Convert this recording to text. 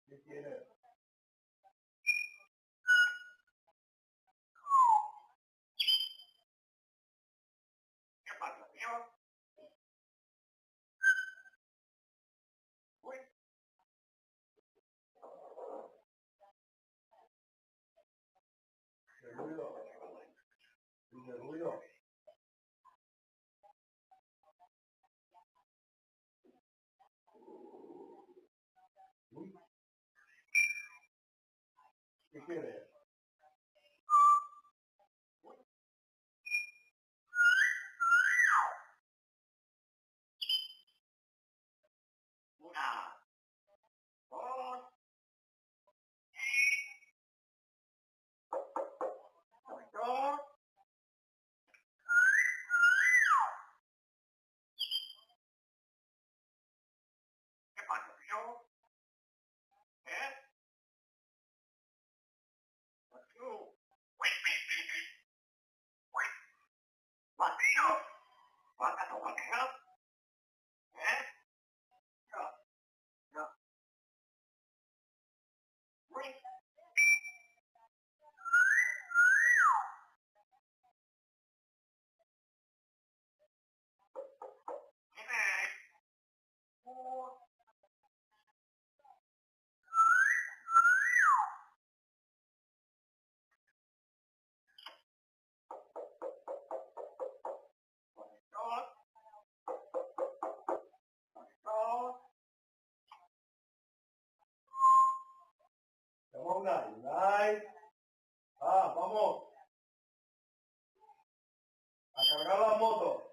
¿Qué quieres? ¿Qué pasa, tío? Uy. ¿Qué ruido? ¿Qué ruido? Uy. ¿Qué quieres? Una, dos, dos. ¿Qué pasa, tío? ¿Eh? Tú. ¿Vas, tío? ¿Vas a tomar help? ¿Eh? No, no. Uy. ¿Quién es? Dos, dos. Come on, guys. Guys. Vamos. A cargar la moto.